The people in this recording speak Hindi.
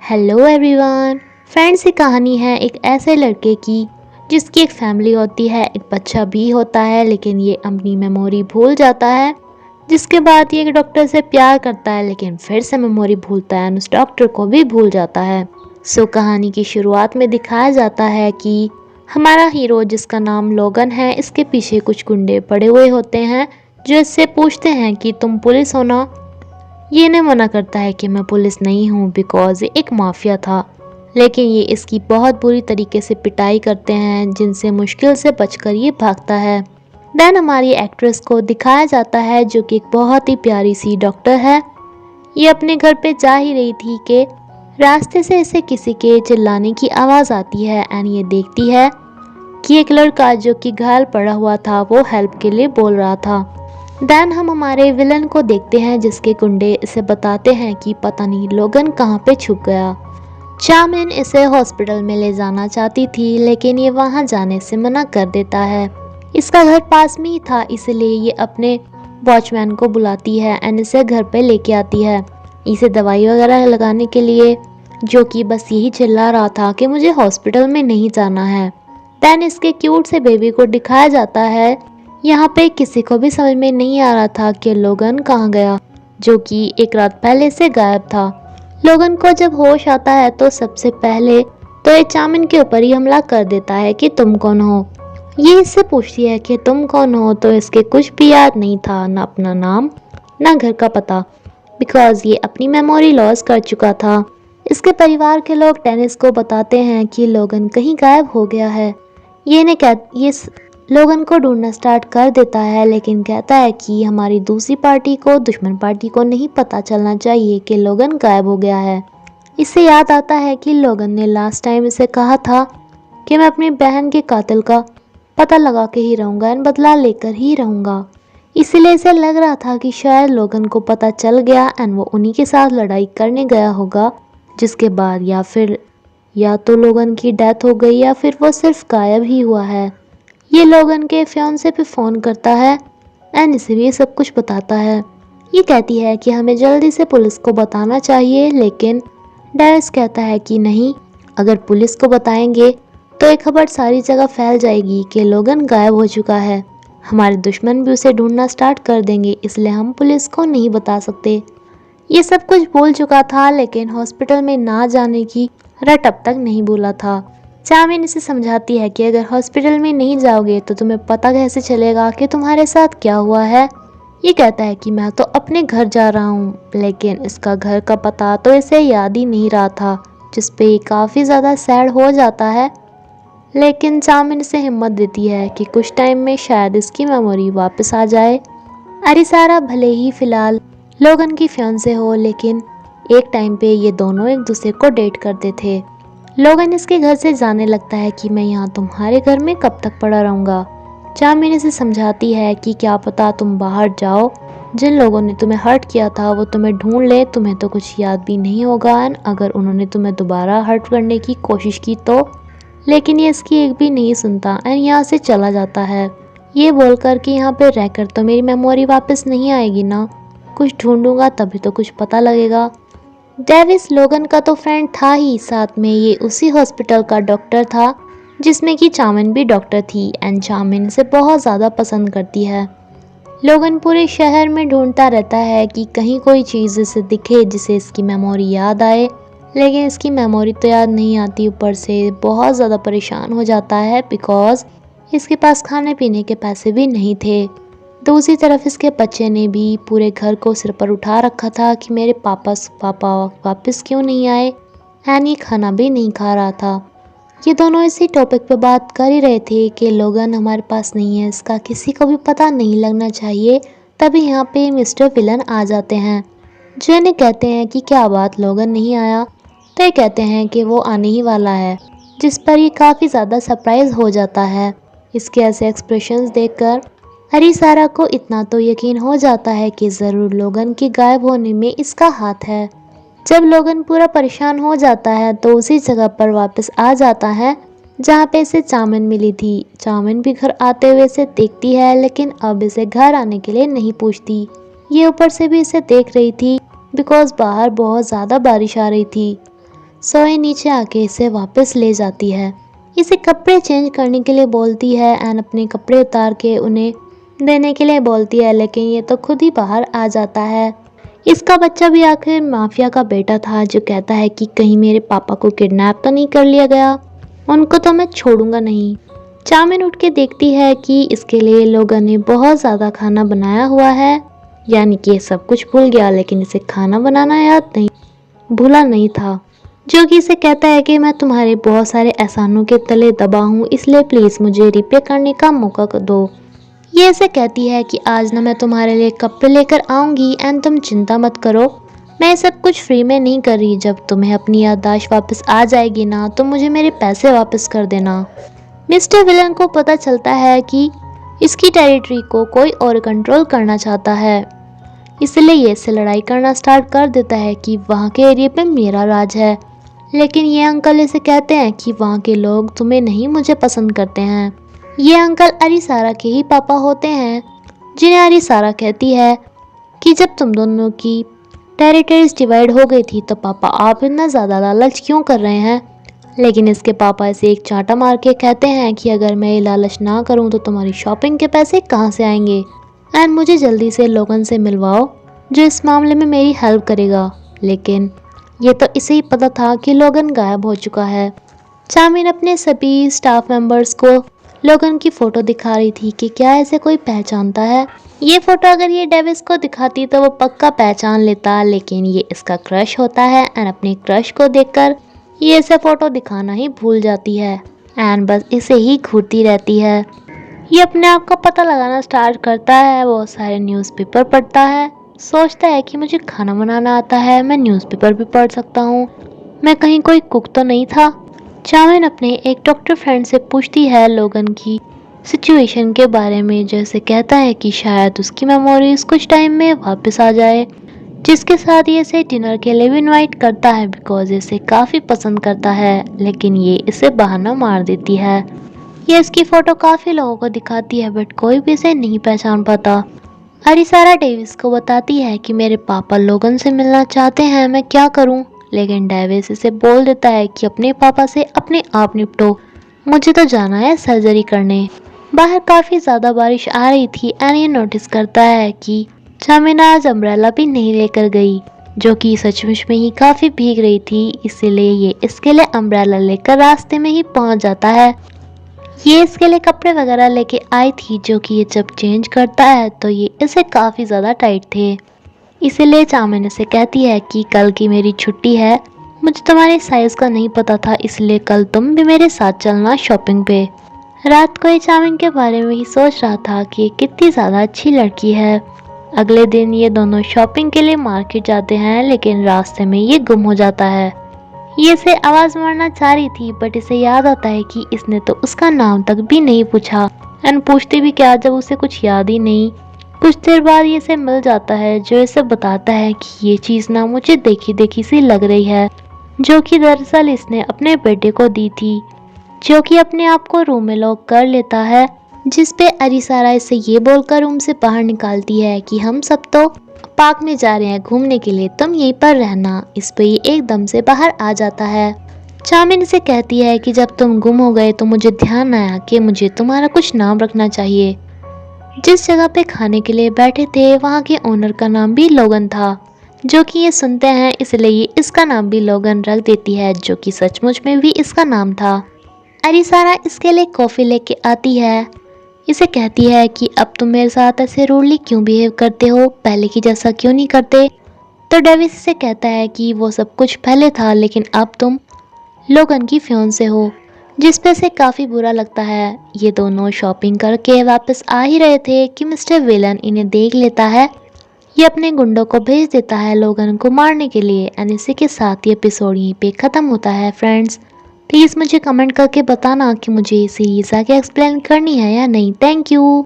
Hello everyone. फ्रेंड्स, ये कहानी है एक ऐसे लड़के की जिसकी एक फैमिली होती है, एक बच्चा भी होता है, लेकिन ये अपनी मेमोरी भूल जाता है। जिसके बाद ये एक डॉक्टर से प्यार करता है, लेकिन फिर से मेमोरी भूलता है, उस डॉक्टर को भी भूल जाता है। कहानी की शुरुआत में दिखाया जाता है कि हमारा हीरो, जिसका नाम लोगन है, इसके पीछे कुछ गुंडे पड़े हुए होते हैं जो इससे पूछते हैं कि तुम पुलिस हो ना। ये इन्हें मना करता है कि मैं पुलिस नहीं हूँ, बिकॉज ये एक माफिया था। लेकिन ये इसकी बहुत बुरी तरीके से पिटाई करते हैं, जिनसे मुश्किल से बचकर ये भागता है। देन हमारी एक्ट्रेस को दिखाया जाता है जो कि एक बहुत ही प्यारी सी डॉक्टर है। ये अपने घर पे जा ही रही थी कि रास्ते से इसे किसी के चिल्लाने की आवाज़ आती है एंड ये देखती है कि एक लड़का जो कि घायल पड़ा हुआ था वो हेल्प के लिए बोल रहा था। देन हम हमारे विलन को देखते हैं जिसके गुंडे इसे बताते हैं कि पता नहीं लोगन कहाँ पे छुप गया। चामिन इसे हॉस्पिटल में ले जाना चाहती थी, लेकिन ये वहाँ जाने से मना कर देता है। इसका घर पास में ही था, इसलिए ये अपने वॉचमैन को बुलाती है एंड इसे घर पे लेके आती है, इसे दवाई वगैरह लगाने के लिए, जो कि बस यही चिल्ला रहा था कि मुझे हॉस्पिटल में नहीं जाना है। देन इसके क्यूट से बेबी को दिखाया जाता है। यहाँ पे किसी को भी समझ में नहीं आ रहा था कि लोगन कहाँ गया, जो कि एक रात पहले से गायब था। लोगन को जब होश आता है तो सबसे पहले तो ये चामिन के ऊपर ही हमला कर देता है कि तुम कौन हो। ये इससे पूछती है कि तुम कौन हो, तो इसके कुछ भी याद नहीं था, ना अपना नाम ना घर का पता, बिकॉज ये अपनी मेमोरी लॉस कर चुका था। इसके परिवार के लोग टेनिस को बताते हैं कि लोगन कहीं गायब हो गया है। ये लोगन को ढूंढना स्टार्ट कर देता है, लेकिन कहता है कि हमारी दूसरी पार्टी को, दुश्मन पार्टी को नहीं पता चलना चाहिए कि लोगन गायब हो गया है। इससे याद आता है कि लोगन ने लास्ट टाइम इसे कहा था कि मैं अपनी बहन के कातिल का पता लगा के ही रहूँगा एंड बदला लेकर ही रहूँगा। इसीलिए इसे लग रहा था कि शायद लोगन को पता चल गया एंड वो उन्हीं के साथ लड़ाई करने गया होगा, जिसके बाद या तो लोगन की डेथ हो गई या फिर वो सिर्फ गायब ही हुआ है। ये लोगन के फियांसे पे फ़ोन करता है एंड इसे भी सब कुछ बताता है। ये कहती है कि हमें जल्दी से पुलिस को बताना चाहिए, लेकिन डेरिस कहता है कि नहीं, अगर पुलिस को बताएंगे तो ये खबर सारी जगह फैल जाएगी कि लोगन गायब हो चुका है। हमारे दुश्मन भी उसे ढूंढना स्टार्ट कर देंगे, इसलिए हम पुलिस को नहीं बता सकते। ये सब कुछ भूल चुका था, लेकिन हॉस्पिटल में ना जाने की रट अब तक नहीं भूला था। चामिन इसे समझाती है कि अगर हॉस्पिटल में नहीं जाओगे तो तुम्हें पता कैसे चलेगा कि तुम्हारे साथ क्या हुआ है। ये कहता है कि मैं तो अपने घर जा रहा हूँ, लेकिन इसका घर का पता तो इसे याद ही नहीं रहा था, जिस पे काफ़ी ज़्यादा सैड हो जाता है। लेकिन चामिन इसे हिम्मत देती है कि कुछ टाइम में शायद इसकी मेमोरी वापस आ जाए। अरिसारा भले ही फ़िलहाल लोगन की फियांसे हो, लेकिन एक टाइम पे ये दोनों एक दूसरे को डेट करते थे। लोगन इसके घर से जाने लगता है कि मैं यहाँ तुम्हारे घर में कब तक पड़ा रहूँगा। चामिन इसे समझाती है कि क्या पता तुम बाहर जाओ, जिन लोगों ने तुम्हें हर्ट किया था वो तुम्हें ढूंढ ले, तुम्हें तो कुछ याद भी नहीं होगा एंड अगर उन्होंने तुम्हें दोबारा हर्ट करने की कोशिश की तो। लेकिन ये इसकी एक भी नहीं सुनता एंड यहाँ से चला जाता है, ये बोलकर कि यहाँ पे रहकर तो मेरी मेमोरी वापस नहीं आएगी ना, कुछ ढूंढूंगा तभी तो कुछ पता लगेगा। डेविस लोगन का तो फ्रेंड था ही, साथ में ये उसी हॉस्पिटल का डॉक्टर था जिसमें कि चामिन भी डॉक्टर थी एंड चामिन इसे बहुत ज़्यादा पसंद करती है। लोगन पूरे शहर में ढूंढता रहता है कि कहीं कोई चीज़ इसे दिखे जिसे इसकी मेमोरी याद आए, लेकिन इसकी मेमोरी तो याद नहीं आती। ऊपर से बहुत ज़्यादा परेशान हो जाता है बिकॉज इसके पास खाने पीने के पैसे भी नहीं थे। दूसरी तरफ इसके बच्चे ने भी पूरे घर को सिर पर उठा रखा था कि मेरे पापा वापस क्यों नहीं आए एंड ये खाना भी नहीं खा रहा था। ये दोनों इसी टॉपिक पे बात कर ही रहे थे कि लोगन हमारे पास नहीं है, इसका किसी को भी पता नहीं लगना चाहिए। तभी यहाँ पे मिस्टर विलन आ जाते हैं, जो इन्हें कहते हैं कि क्या बात लोगन नहीं आया, तो ये कहते हैं कि वो आने ही वाला है, जिस पर ये काफ़ी ज़्यादा सरप्राइज हो जाता है। इसके ऐसे एक्सप्रेशंस देखकर अरिसारा को इतना तो यकीन हो जाता है कि ज़रूर लोगन के गायब होने में इसका हाथ है। जब लोगन पूरा परेशान हो जाता है तो उसी जगह पर वापस आ जाता है जहाँ पे इसे चामिन मिली थी। चामिन भी घर आते हुए इसे देखती है, लेकिन अब इसे घर आने के लिए नहीं पूछती। ये ऊपर से भी इसे देख रही थी बिकॉज बाहर बहुत ज़्यादा बारिश आ रही थी। सोए नीचे आके इसे वापस ले जाती है। इसे कपड़े चेंज करने के लिए बोलती है एंड अपने कपड़े उतार के उन्हें देने के लिए बोलती है, लेकिन ये तो खुद ही बाहर आ जाता है। इसका बच्चा भी आखिर माफिया का बेटा था जो कहता है कि कहीं मेरे पापा को किडनैप तो नहीं कर लिया गया, उनको तो मैं छोड़ूंगा नहीं। चाउमिन उठ के देखती है कि इसके लिए लोगों ने बहुत ज़्यादा खाना बनाया हुआ है, यानी कि ये सब कुछ भूल गया लेकिन इसे खाना बनाना याद नहीं भूला नहीं था। जो कि इसे कहता है कि मैं तुम्हारे बहुत सारे एहसानों के तले दबा हूँ, इसलिए प्लीज़ मुझे रिपे करने का मौका दो। ये ऐसे कहती है कि आज ना मैं तुम्हारे लिए कपड़े लेकर आऊंगी एंड तुम चिंता मत करो, मैं सब कुछ फ्री में नहीं कर रही। जब तुम्हें अपनी याददाश्त वापस आ जाएगी ना तो मुझे मेरे पैसे वापस कर देना। मिस्टर विलन को पता चलता है कि इसकी टेरिटरी को कोई और कंट्रोल करना चाहता है, इसलिए ये इससे लड़ाई करना स्टार्ट कर देता है कि वहाँ के एरिया पे मेरा राज है। लेकिन ये अंकल इसे कहते हैं कि वहाँ के लोग तुम्हें नहीं मुझे पसंद करते हैं। ये अंकल अरिसारा के ही पापा होते हैं, जिन्हें अरिसारा कहती है कि जब तुम दोनों की टेरिटरीज डिवाइड हो गई थी तो पापा आप इतना ज़्यादा लालच क्यों कर रहे हैं। लेकिन इसके पापा इसे एक चांटा मार के कहते हैं कि अगर मैं ये लालच ना करूं तो तुम्हारी शॉपिंग के पैसे कहाँ से आएंगे एंड मुझे जल्दी से लोगन से मिलवाओ जो इस मामले में मेरी हेल्प करेगा। लेकिन ये तो इसे ही पता था कि लोगन गायब हो चुका है। चाउमिन अपने सभी स्टाफ मेंबर्स को लोगन की फ़ोटो दिखा रही थी कि क्या ऐसे कोई पहचानता है। ये फ़ोटो अगर ये डेविस को दिखाती तो वो पक्का पहचान लेता, लेकिन ये इसका क्रश होता है एंड अपने क्रश को देखकर ये इसे फ़ोटो दिखाना ही भूल जाती है एंड बस इसे ही घूरती रहती है। ये अपने आप का पता लगाना स्टार्ट करता है, बहुत सारे न्यूज़पेपर पढ़ता है, सोचता है कि मुझे खाना बनाना आता है, मैं न्यूज़पेपर भी पढ़ सकता हूँ, मैं कहीं कोई कुक तो नहीं था। चाउमिन अपने एक डॉक्टर फ्रेंड से पूछती है लोगन की सिचुएशन के बारे में, जैसे कहता है कि शायद उसकी मेमोरीज कुछ टाइम में वापस आ जाए, जिसके साथ ये इसे डिनर के लिए भी इनवाइट करता है बिकॉज इसे काफ़ी पसंद करता है। लेकिन ये इसे बहाना मार देती है। ये इसकी फ़ोटो काफ़ी लोगों को दिखाती है बट कोई भी इसे नहीं पहचान पाता। अरिसारा डेविस को बताती है कि मेरे पापा लोगन से मिलना चाहते हैं, मैं क्या करूं। लेकिन डेविस इसे बोल देता है कि अपने पापा से अपने आप निपटो, मुझे तो जाना है सर्जरी करने। बाहर काफ़ी ज़्यादा बारिश आ रही थी एंड ये नोटिस करता है कि चाउमिन आज अम्ब्रेला भी नहीं लेकर गई, जो कि सचमुच में ही काफ़ी भीग रही थी, इसीलिए ये इसके लिए अम्ब्रेला लेकर रास्ते में ही पहुंच जाता है। ये इसके लिए कपड़े वगैरह लेके आई थी, जो कि ये जब चेंज करता है तो ये इसे काफ़ी ज़्यादा टाइट थे। इसीलिए चाउमिन इसे कहती है कि कल की मेरी छुट्टी है, मुझे तुम्हारे साइज़ का नहीं पता था, इसलिए कल तुम भी मेरे साथ चलना शॉपिंग पे। रात को ये चाउमिन के बारे में ही सोच रहा था कि ये कितनी ज़्यादा अच्छी लड़की है। अगले दिन ये दोनों शॉपिंग के लिए मार्केट जाते हैं, लेकिन रास्ते में ये गुम हो जाता है। ये इसे आवाज़ मारना चाह रही थी बट इसे याद आता है कि इसने तो उसका नाम तक भी नहीं पूछा एंड पूछते भी क्या जब उसे कुछ याद ही नहीं। कुछ देर बाद ये इसे मिल जाता है जो इसे बताता है कि ये चीज़ ना मुझे देखी देखी सी लग रही है, जो कि दरअसल इसने अपने बेटे को दी थी, जो कि अपने आप को रूम में लॉक कर लेता है। जिस पे अरिसारा इसे ये बोलकर रूम से बाहर निकालती है कि हम सब तो पार्क में जा रहे हैं घूमने के लिए, तुम यहीं पर रहना। इस पे ये एकदम से बाहर आ जाता है। चाउमिन इसे कहती है कि जब तुम गुम हो गए तो मुझे ध्यान आया कि मुझे तुम्हारा कुछ नाम रखना चाहिए। जिस जगह पे खाने के लिए बैठे थे वहाँ के ओनर का नाम भी लोगन था, जो कि ये सुनते हैं इसलिए ये इसका नाम भी लोगन रख देती है, जो कि सचमुच में भी इसका नाम था। अरिसारा इसके लिए कॉफ़ी लेके आती है, इसे कहती है कि अब तुम मेरे साथ ऐसे रूडली क्यों बिहेव करते हो, पहले की जैसा क्यों नहीं करते। तो डेविस इसे कहता है कि वो सब कुछ पहले था लेकिन अब तुम लोगन की फियोंसे हो, जिस पे से काफ़ी बुरा लगता है। ये दोनों शॉपिंग करके वापस आ ही रहे थे कि मिस्टर विलन इन्हें देख लेता है। ये अपने गुंडों को भेज देता है लोगन को मारने के लिए एंड इसी के साथ ये एपिसोड यहीं पे ख़त्म होता है। फ्रेंड्स प्लीज़ मुझे कमेंट करके बताना कि मुझे ये सीरीज़ आगे एक्सप्लेन करनी है या नहीं। Thank you.